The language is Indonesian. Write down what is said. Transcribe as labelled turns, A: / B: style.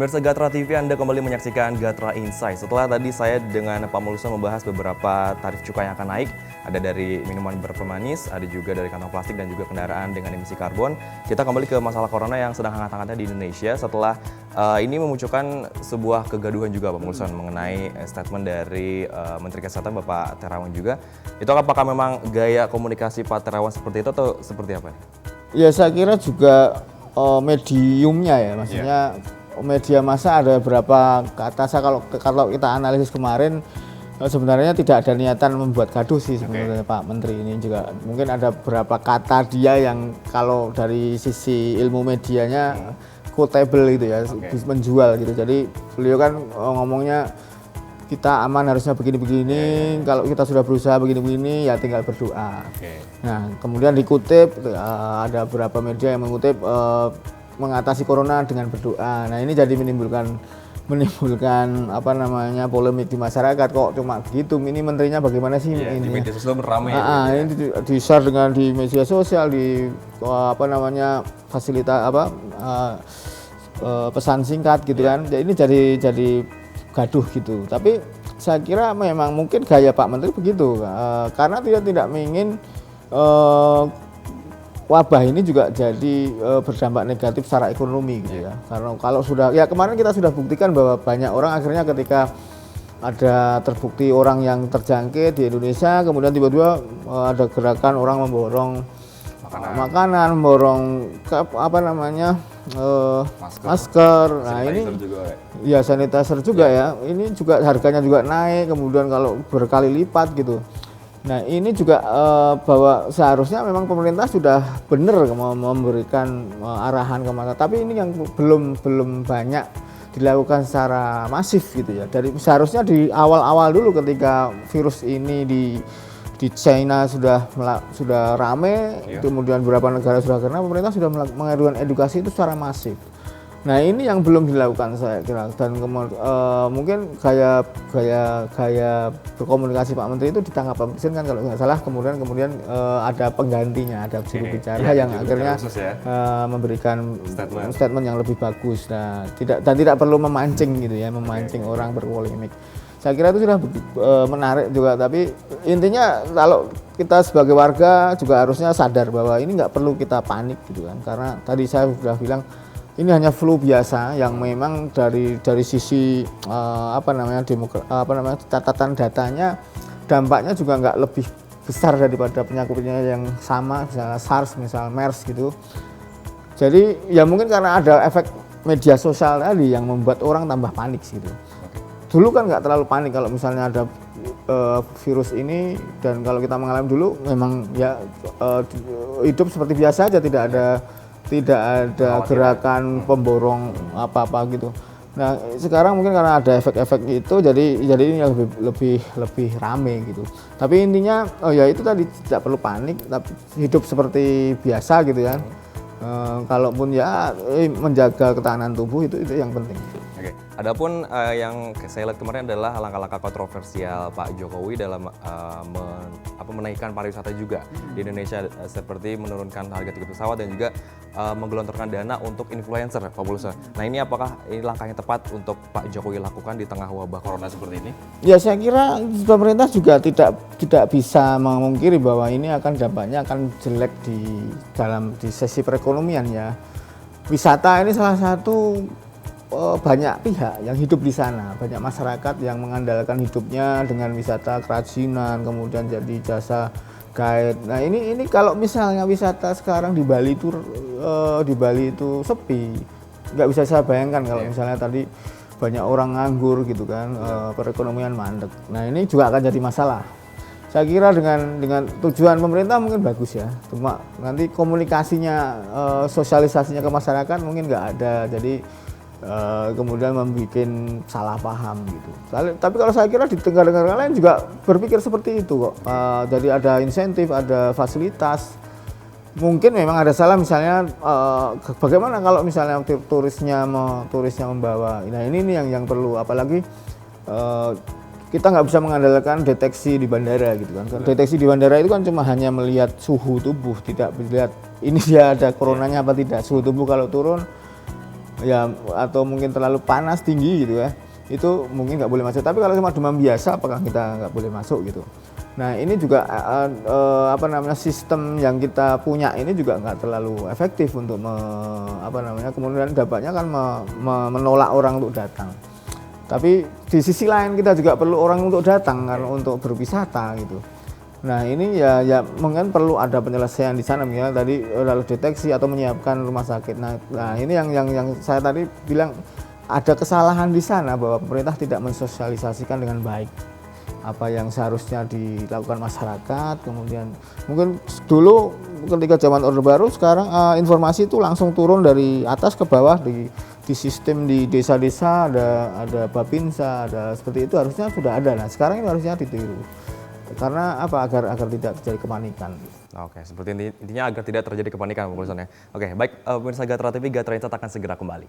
A: Pemirsa Gatra TV, Anda kembali menyaksikan Gatra Insight. Setelah tadi saya dengan Pak Muluso membahas beberapa tarif cukai yang akan naik, ada dari minuman berpemanis, ada juga dari kantong plastik dan juga kendaraan dengan emisi karbon. Kita kembali ke masalah corona yang sedang hangat-hangatnya di Indonesia setelah ini memunculkan sebuah kegaduhan juga Pak Muluso mengenai statement dari Menteri Kesehatan Bapak Terawan juga. Itu apakah memang gaya komunikasi Pak Terawan seperti itu atau seperti apa?
B: Ya saya kira juga mediumnya ya, maksudnya media massa ada beberapa kata. Saya kalau kita analisis kemarin sebenarnya tidak ada niatan membuat gaduh sih sebenarnya Pak Menteri ini juga. Mungkin ada beberapa kata dia yang kalau dari sisi ilmu medianya quotable gitu ya, menjual gitu. Jadi beliau kan ngomongnya kita aman harusnya begini-begini, kalau kita sudah berusaha begini-begini ya tinggal berdoa. Nah kemudian dikutip ada beberapa media yang mengutip mengatasi corona dengan berdoa. Nah ini jadi menimbulkan apa namanya polemik di masyarakat, kok cuma gitu. Ini menterinya bagaimana sih ini?
A: Di media sosial beramai.
B: Ini di share dengan di media sosial, di apa namanya fasilitas pesan singkat gitu kan. Jadi ini jadi gaduh gitu. Tapi saya kira memang mungkin gaya Pak Menteri begitu, karena tidak ingin wabah ini juga jadi berdampak negatif secara ekonomi gitu ya. Karena kalau sudah ya kemarin kita sudah buktikan bahwa banyak orang akhirnya ketika ada terbukti orang yang terjangkit di Indonesia, kemudian tiba-tiba ada gerakan orang memborong makanan, memborong apa namanya masker. Nah ini ya sanitizer juga ya. Ini juga harganya juga naik, kemudian kalau berkali lipat gitu. Nah ini juga bahwa seharusnya memang pemerintah sudah benar memberikan arahan kemana, tapi ini yang belum banyak dilakukan secara masif gitu ya. Dari seharusnya di awal-awal dulu ketika virus ini di China sudah rame, kemudian beberapa negara sudah kena, pemerintah sudah mengadakan edukasi itu secara masif. Nah ini yang belum dilakukan saya kira, dan mungkin gaya berkomunikasi Pak Menteri itu ditangkap Pak Presiden kan kalau nggak salah, kemudian ada penggantinya, ada juru bicara yang akhirnya memberikan statement yang lebih bagus. Nah tidak perlu memancing gitu ya, memancing orang berpolemik. Saya kira itu sudah menarik juga, tapi intinya kalau kita sebagai warga juga harusnya sadar bahwa ini nggak perlu kita panik gitu kan, karena tadi saya sudah bilang ini hanya flu biasa yang memang dari sisi catatan datanya dampaknya juga nggak lebih besar daripada penyakitnya yang sama, misalnya SARS, misalnya MERS gitu. Jadi ya mungkin karena ada efek media sosial tadi yang membuat orang tambah panik gitu. Dulu kan nggak terlalu panik kalau misalnya ada virus ini, dan kalau kita mengalami dulu memang ya hidup seperti biasa aja, tidak ada gerakan pemborong apa-apa gitu. Nah sekarang mungkin karena ada efek-efek itu, jadi ini lebih rame gitu. Tapi intinya ya itu tadi, tidak perlu panik, tapi hidup seperti biasa gitu kan. Kalaupun ya menjaga ketahanan tubuh itu yang penting.
A: Oke. Adapun yang saya lihat kemarin adalah langkah-langkah kontroversial Pak Jokowi dalam menaikkan pariwisata juga di Indonesia, seperti menurunkan harga tiket pesawat dan juga menggelontorkan dana untuk influencer, Pak Muluso. Nah ini apakah ini langkah yang tepat untuk Pak Jokowi lakukan di tengah wabah corona seperti ini? Ya
B: saya kira pemerintah juga tidak bisa memungkiri bahwa ini dampaknya akan jelek di sisi perekonomian ya. Wisata ini salah satu banyak pihak yang hidup di sana, banyak masyarakat yang mengandalkan hidupnya dengan wisata kerajinan, kemudian jadi jasa guide. Nah ini kalau misalnya wisata sekarang di Bali itu sepi, nggak bisa saya bayangkan kalau misalnya tadi banyak orang nganggur gitu kan, perekonomian mandek. Nah ini juga akan jadi masalah. Saya kira dengan tujuan pemerintah mungkin bagus ya, cuma nanti komunikasinya, sosialisasinya ke masyarakat mungkin nggak ada, jadi kemudian membuat salah paham gitu. Tapi kalau saya kira di negara-negara lain juga berpikir seperti itu kok. Jadi ada insentif, ada fasilitas. Mungkin memang ada salah misalnya bagaimana kalau misalnya turisnya membawa. Nah ini yang perlu, apalagi kita nggak bisa mengandalkan deteksi di bandara gitu kan. Deteksi di bandara itu kan cuma hanya melihat suhu tubuh, tidak melihat ini dia ada coronanya apa tidak. Suhu tubuh kalau turun ya atau mungkin terlalu panas tinggi gitu ya, itu mungkin nggak boleh masuk. Tapi kalau cuma demam biasa, apakah kita nggak boleh masuk gitu? Nah ini juga apa namanya, sistem yang kita punya ini juga nggak terlalu efektif untuk kemudian dampaknya kan menolak orang untuk datang. Tapi di sisi lain kita juga perlu orang untuk datang kan, untuk berwisata gitu. Nah ini ya mungkin perlu ada penyelesaian di sana, misalnya tadi lalu deteksi atau menyiapkan rumah sakit. Nah ini yang saya tadi bilang ada kesalahan di sana, bahwa pemerintah tidak mensosialisasikan dengan baik apa yang seharusnya dilakukan masyarakat. Kemudian mungkin dulu ketika zaman Orde Baru, sekarang informasi itu langsung turun dari atas ke bawah di sistem di desa-desa, ada Babinsa, ada seperti itu, harusnya sudah ada. Nah sekarang ini harusnya ditiru, karena apa, agar tidak terjadi kepanikan.
A: Oke, seperti intinya agar tidak terjadi kepanikan pemirsa ya. Oke, baik, pemirsa Gatra TV, Gatra Insight akan segera kembali.